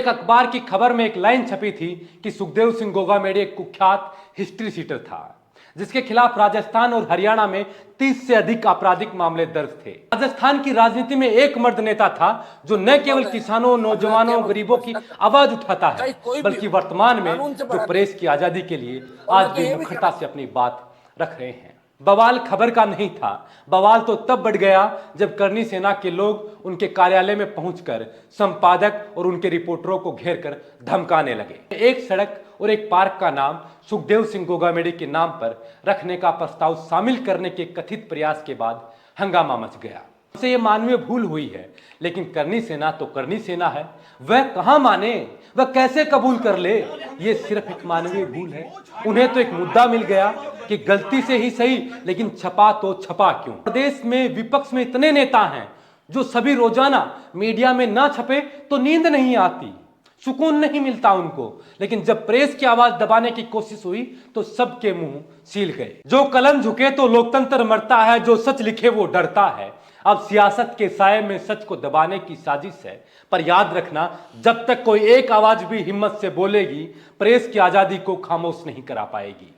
एक अखबार की खबर में एक लाइन छपी थी कि सुखदेव सिंह गोगामेडी एक कुख्यात हिस्ट्री सीटर था जिसके खिलाफ राजस्थान और हरियाणा में 30 से अधिक आपराधिक मामले दर्ज थे। राजस्थान की राजनीति में एक मर्द नेता था जो न केवल किसानों, नौजवानों, गरीबों की आवाज उठाता है बल्कि वर्तमान में जो प्रेस की आजादी के लिए आज भी मुखरता से अपनी बात रख रहे हैं। बवाल खबर का नहीं था, बवाल तो तब बढ़ गया जब करनी सेना के लोग उनके कार्यालय में पहुंचकर संपादक और उनके रिपोर्टरों को घेर कर धमकाने लगे। एक सड़क और एक पार्क का नाम सुखदेव सिंह गोगामेडी के नाम पर रखने का प्रस्ताव शामिल करने के कथित प्रयास के बाद हंगामा मच गया। उसे ये मानवीय भूल हुई है, लेकिन करनी सेना तो करनी सेना है, वह कहां माने, वह कैसे कबूल कर ले। ये सिर्फ एक मानवीय भूल है। उन्हें तो एक मुद्दा मिल गया कि गलती से ही सही, लेकिन छपा तो छपा क्यों। प्रदेश में विपक्ष में इतने नेता हैं जो सभी रोजाना मीडिया में ना छपे तो नींद नहीं आती, सुकून नहीं मिलता उनको, लेकिन जब प्रेस की आवाज दबाने की कोशिश हुई तो सबके मुंह सील गए। जो कलम झुके तो लोकतंत्र मरता है, जो सच लिखे वो डरता है। अब सियासत के साये में सच को दबाने की साजिश है, पर याद रखना जब तक कोई एक आवाज भी हिम्मत से बोलेगी, प्रेस की आजादी को खामोश नहीं करा पाएगी।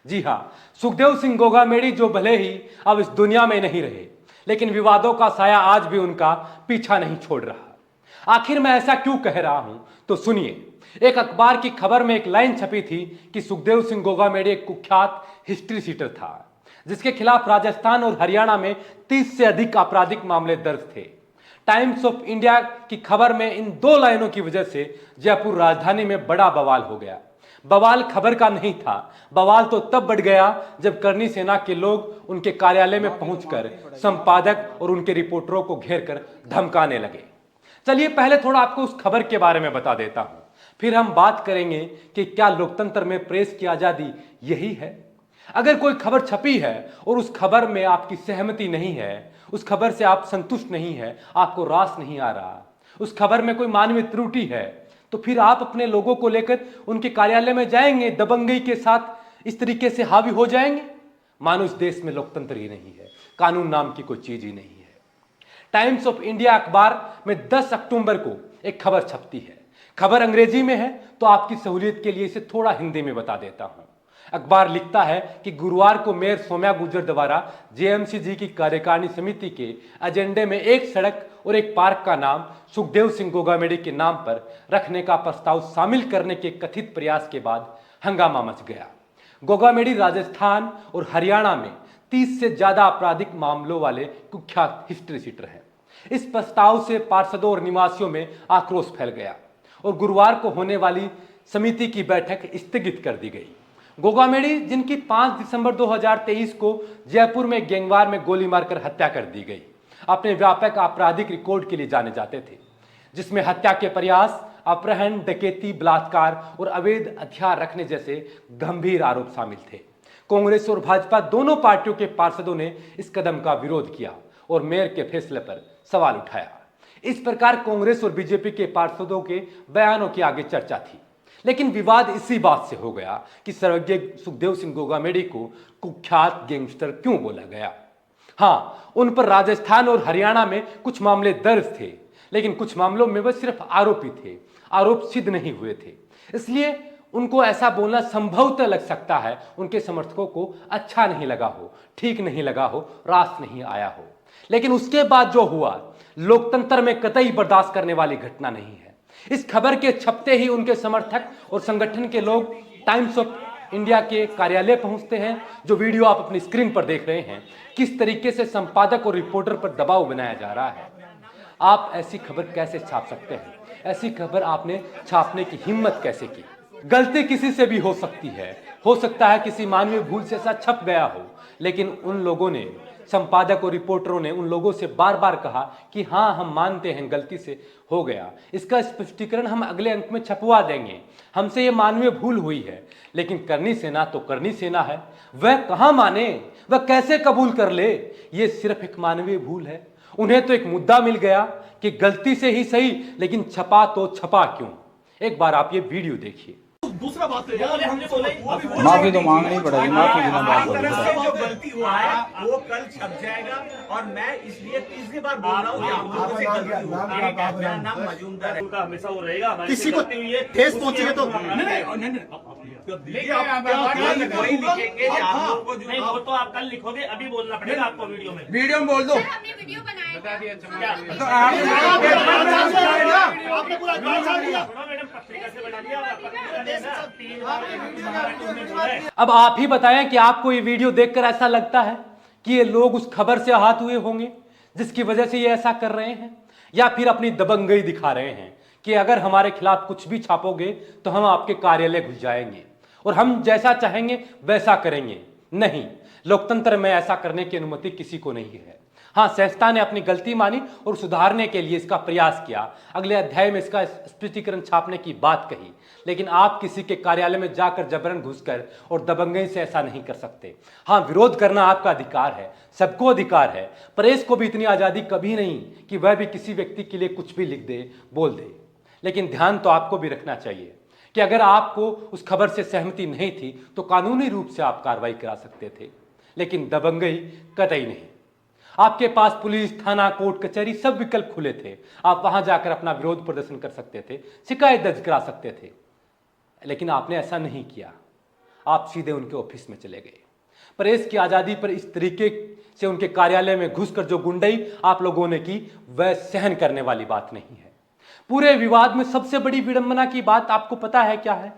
जी हां, सुखदेव सिंह गोगामेडी जो भले ही अब इस दुनिया में नहीं रहे, लेकिन विवादों का साया आज भी उनका पीछा नहीं छोड़ रहा। आखिर मैं ऐसा क्यों कह रहा हूं, तो सुनिए। एक अखबार की खबर में एक लाइन छपी थी कि सुखदेव सिंह गोगामेडी एक कुख्यात हिस्ट्री सीटर था जिसके खिलाफ राजस्थान और हरियाणा में 30 से अधिक आपराधिक मामले दर्ज थे। टाइम्स ऑफ इंडिया की खबर में इन दो लाइनों की वजह से जयपुर राजधानी में बड़ा बवाल हो गया। बवाल खबर का नहीं था, बवाल तो तब बढ़ गया जब करनी सेना के लोग उनके कार्यालय में पहुंचकर संपादक और उनके रिपोर्टरों को घेर कर धमकाने लगे। चलिए पहले थोड़ा आपको उस खबर के बारे में बता देता हूं, फिर हम बात करेंगे कि क्या लोकतंत्र में प्रेस की आजादी यही है। अगर कोई खबर छपी है और उस खबर में आपकी सहमति नहीं है, उस खबर से आप संतुष्ट नहीं है, आपको रास नहीं आ रहा, उस खबर में कोई मानवीय त्रुटि है, तो फिर आप अपने लोगों को लेकर उनके कार्यालय में जाएंगे, दबंगई के साथ इस तरीके से हावी हो जाएंगे। मानो इस देश में लोकतंत्र ही नहीं है, कानून नाम की कोई चीज ही नहीं है। टाइम्स ऑफ इंडिया अखबार में 10 अक्टूबर को एक खबर छपती है। खबर अंग्रेजी में है, तो आपकी सहूलियत के लिए इसे थोड़ा हिंदी में बता देता हूं। अखबार लिखता है कि गुरुवार को मेयर सौम्या गुर्जर द्वारा जेएमसीजी की कार्यकारिणी समिति के एजेंडे में एक सड़क और एक पार्क का नाम सुखदेव सिंह गोगामेडी के नाम पर रखने का प्रस्ताव शामिल करने के कथित प्रयास के बाद हंगामा मच गया। गोगामेडी राजस्थान और हरियाणा में 30 से ज्यादा आपराधिक मामलों वाले कुख्यात हिस्ट्री सीटर हैं। इस प्रस्ताव से पार्षदों और निवासियों में आक्रोश फैल गया और गुरुवार को होने वाली समिति की बैठक स्थगित कर दी गई। गोगामेडी, जिनकी 5 दिसंबर 2023 को जयपुर में गैंगवार में गोली मारकर हत्या कर दी गई, अपने व्यापक आपराधिक रिकॉर्ड के लिए जाने जाते थे, जिसमें हत्या के प्रयास, अपहरण, डकैती, बलात्कार और अवैध हथियार रखने जैसे गंभीर आरोप शामिल थे। कांग्रेस और भाजपा दोनों पार्टियों के पार्षदों ने इस कदम का विरोध किया और मेयर के फैसले पर सवाल उठाया। इस प्रकार कांग्रेस और बीजेपी के पार्षदों के बयानों की आगे चर्चा थी, लेकिन विवाद इसी बात से हो गया कि सर्वज्ञ सुखदेव सिंह गोगामेडी को कुख्यात गैंगस्टर क्यों बोला गया। हाँ, उन पर राजस्थान और हरियाणा में कुछ मामले दर्ज थे, लेकिन कुछ मामलों में वह सिर्फ आरोपी थे, आरोप सिद्ध नहीं हुए थे। इसलिए उनको ऐसा बोलना संभवतः लग सकता है उनके समर्थकों को अच्छा नहीं लगा हो, ठीक नहीं लगा हो, रास नहीं आया हो, लेकिन उसके बाद जो हुआ लोकतंत्र में कतई बर्दाश्त करने वाली घटना नहीं है। इस खबर के छपते ही उनके समर्थक और संगठन के लोग टाइम्स ऑफ इंडिया के कार्यालय पहुंचते हैं। जो वीडियो आप अपनी स्क्रीन पर देख रहे हैं, किस तरीके से संपादक और रिपोर्टर पर दबाव बनाया जा रहा है। आप ऐसी खबर कैसे छाप सकते हैं? ऐसी खबर आपने छापने की हिम्मत कैसे की? गलती किसी से भी हो सकती है, हो सकता है किसी मानवीय भूल से ऐसा छप गया हो, लेकिन उन लोगों ने, संपादक और रिपोर्टरों ने उन लोगों से बार बार कहा कि हाँ, हम मानते हैं गलती से हो गया, इसका स्पष्टीकरण हम अगले अंक में छपवा देंगे, हमसे ये मानवीय भूल हुई है। लेकिन करनी सेना तो करनी सेना है, वह कहां माने, वह कैसे कबूल कर ले। ये सिर्फ एक मानवीय भूल है। उन्हें तो एक मुद्दा मिल गया कि गलती से ही सही, लेकिन छपा तो छपा क्यों। एक बार आप ये वीडियो देखिए। दूसरा बात है यार, हमने बोला माफी तो मांगनी पड़ेगी, माफी बिना बात तरफ से जो गलती हुआ है वो कल छप जाएगा। और मैं इसलिए तीसरी बार बोल रहा हूँ कि आप लोगों से गलती हुई है। मेरा नाम मजूमदार है, हमेशा वो रहेगा। किसी को ठेस पहुंचेगी तो वही लिखेंगे आप लोगों को। नहीं, वो तो आप कल लिखोगे, अभी बोलना पड़ेगा आपको वीडियो में। वीडियो में बोल दो। हमने वीडियो बनाया आपने पूरा मैडम पत्रिका से बना दिया। अब आप ही बताएं कि आपको ये वीडियो देखकर ऐसा लगता है कि ये लोग उस खबर से आहत हुए होंगे जिसकी वजह से ये ऐसा कर रहे हैं, या फिर अपनी दबंगई दिखा रहे हैं कि अगर हमारे खिलाफ कुछ भी छापोगे तो हम आपके कार्यालय घुस जाएंगे और हम जैसा चाहेंगे वैसा करेंगे। नहीं, लोकतंत्र में ऐसा करने की अनुमति किसी को नहीं है। हाँ, संस्था ने अपनी गलती मानी और सुधारने के लिए इसका प्रयास किया, अगले अध्याय में इसका स्पष्टीकरण छापने की बात कही, लेकिन आप किसी के कार्यालय में जाकर जबरन घुसकर और दबंगई से ऐसा नहीं कर सकते। हाँ, विरोध करना आपका अधिकार है, सबको अधिकार है। प्रेस को भी इतनी आज़ादी कभी नहीं कि वह भी किसी व्यक्ति के लिए कुछ भी लिख दे, बोल दे। लेकिन ध्यान तो आपको भी रखना चाहिए कि अगर आपको उस खबर से सहमति नहीं थी तो कानूनी रूप से आप कार्रवाई करा सकते थे, लेकिन दबंगई कतई नहीं। आपके पास पुलिस, थाना, कोर्ट, कचहरी सब विकल्प खुले थे। आप वहां जाकर अपना विरोध प्रदर्शन कर सकते थे, शिकायत दर्ज करा सकते थे, लेकिन आपने ऐसा नहीं किया। आप सीधे उनके ऑफिस में चले गए। प्रेस की आज़ादी पर इस तरीके से उनके कार्यालय में घुसकर जो गुंडई आप लोगों ने की, वह सहन करने वाली बात नहीं है। पूरे विवाद में सबसे बड़ी विडंबना की बात आपको पता है क्या है?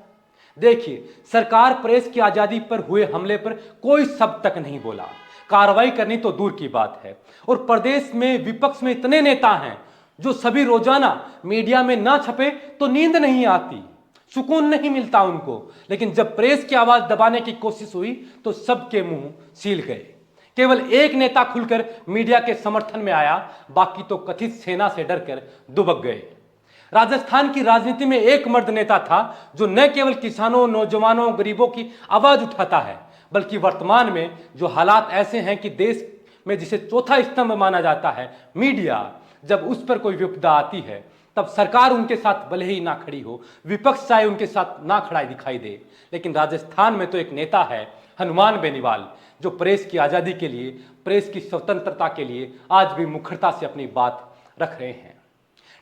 देखिए, सरकार प्रेस की आज़ादी पर हुए हमले पर कोई शब्द तक नहीं बोला। कार्रवाई करनी तो दूर की बात है। और प्रदेश में विपक्ष में इतने नेता हैं जो सभी रोजाना मीडिया में ना छपे तो नींद नहीं आती, सुकून नहीं मिलता उनको, लेकिन जब प्रेस की आवाज दबाने की कोशिश हुई तो सबके मुंह सील गए। केवल एक नेता खुलकर मीडिया के समर्थन में आया, बाकी तो कथित सेना से डरकर दुबक गए। राजस्थान की राजनीति में एक मर्द नेता था जो न केवल किसानों, नौजवानों, गरीबों की आवाज उठाता है, बल्कि वर्तमान में जो हालात ऐसे हैं कि देश में जिसे चौथा स्तंभ माना जाता है, मीडिया, जब उस पर कोई विपदा आती है तब सरकार उनके साथ भले ही ना खड़ी हो, विपक्ष चाहे उनके साथ ना खड़ा दिखाई दे, लेकिन राजस्थान में तो एक नेता है हनुमान बेनीवाल, जो प्रेस की आज़ादी के लिए, प्रेस की स्वतंत्रता के लिए आज भी मुखरता से अपनी बात रख रहे हैं।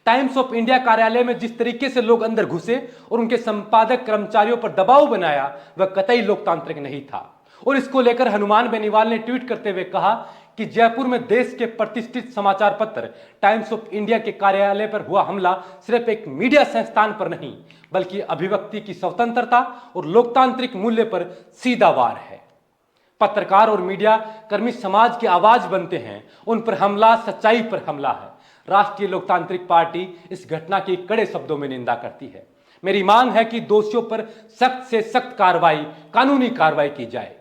टाइम्स ऑफ इंडिया कार्यालय में जिस तरीके से लोग अंदर घुसे और उनके संपादक कर्मचारियों पर दबाव बनाया, वह कतई लोकतांत्रिक नहीं था। और इसको लेकर हनुमान बेनीवाल ने ट्वीट करते हुए कहा कि जयपुर में देश के प्रतिष्ठित समाचार पत्र टाइम्स ऑफ इंडिया के कार्यालय पर हुआ हमला सिर्फ एक मीडिया संस्थान पर नहीं, बल्कि अभिव्यक्ति की स्वतंत्रता और लोकतांत्रिक मूल्य पर सीधा वार है। पत्रकार और मीडिया कर्मी समाज की आवाज बनते हैं, उन पर हमला सच्चाई पर हमला है। राष्ट्रीय लोकतांत्रिक पार्टी इस घटना की कड़े शब्दों में निंदा करती है। मेरी मांग है कि दोषियों पर सख्त से सख्त कार्रवाई, कानूनी कार्रवाई की जाए।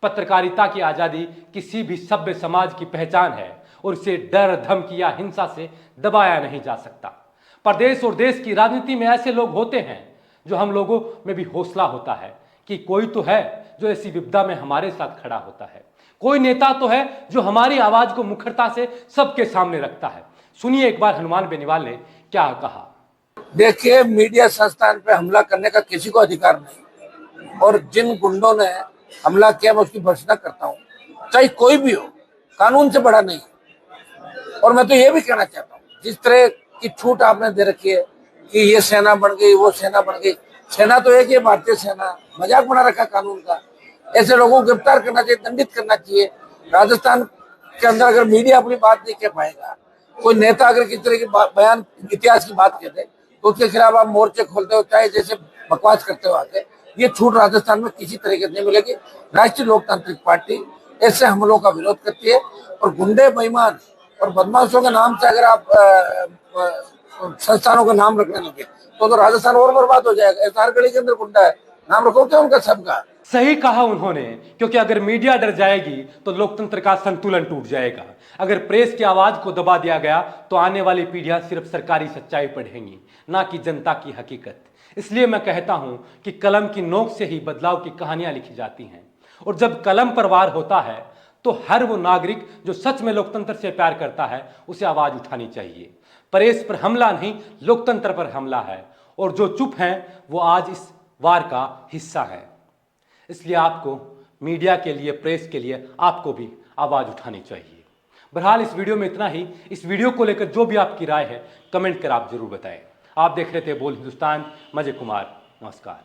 पत्रकारिता की आजादी किसी भी सभ्य समाज की पहचान है और इसे डर, धमकी या हिंसा से दबाया नहीं जा सकता। प्रदेश और देश की राजनीति में ऐसे लोग होते हैं जो हम लोगों में भी हौसला होता है कि कोई तो है जो ऐसी विपदा में हमारे साथ खड़ा होता है, कोई नेता तो है जो हमारी आवाज को मुखरता से सबके सामने रखता है। सुनिए एक बार हनुमान बेनीवाल ने क्या कहा। देखिए, मीडिया संस्थान पे हमला करने का किसी को अधिकार नहीं, और जिन गुंडों ने हमला किया मैं उसकी भर्त्सना करता हूँ, चाहे कोई भी हो, कानून से बड़ा नहीं। और मैं तो ये भी कहना चाहता हूँ, जिस तरह की छूट आपने दे रखी है कि ये सेना बन गई, वो सेना बन गई, सेना तो एक ही भारतीय सेना, मजाक बना रखा कानून का। ऐसे लोगों को गिरफ्तार करना चाहिए, दंडित करना चाहिए। राजस्थान के अंदर अगर मीडिया अपनी बात नहीं कह पाएगा, कोई नेता अगर किस तरह की बयान इतिहास की बात कहते तो उसके खिलाफ आप मोर्चे खोलते हो, चाहे जैसे बकवास करते हो आके, ये छूट राजस्थान में किसी तरीके से नहीं मिलेगी। राष्ट्रीय लोकतांत्रिक पार्टी ऐसे हमलों का विरोध करती है, और गुंडे, बेईमान और बदमाशों के नाम से अगर आप संस्थानों का नाम रखने लगे तो राजस्थान और बर्बाद हो जाएगा। एसआर गढ़ी के अंदर गुंडा है, नाम रखो क्या उनका सबका। सही कहा उन्होंने, क्योंकि अगर मीडिया डर जाएगी तो लोकतंत्र का संतुलन टूट जाएगा। अगर प्रेस की आवाज को दबा दिया गया तो आने वाली पीढ़ियां सिर्फ सरकारी सच्चाई पढ़ेंगी, ना कि जनता की हकीकत। इसलिए मैं कहता हूं कि कलम की नोक से ही बदलाव की कहानियां लिखी जाती हैं, और जब कलम पर वार होता है तो हर वो नागरिक जो सच में लोकतंत्र से प्यार करता है उसे आवाज उठानी चाहिए। प्रेस पर हमला नहीं, लोकतंत्र पर हमला है, और जो चुप हैं वो आज इस वार का हिस्सा है। इसलिए आपको मीडिया के लिए, प्रेस के लिए आपको भी आवाज उठानी चाहिए। बहरहाल इस वीडियो में इतना ही। इस वीडियो को लेकर जो भी आपकी राय है कमेंट कर आप जरूर बताएं। आप देख रहे थे बोल हिंदुस्तान, मजे कुमार, नमस्कार।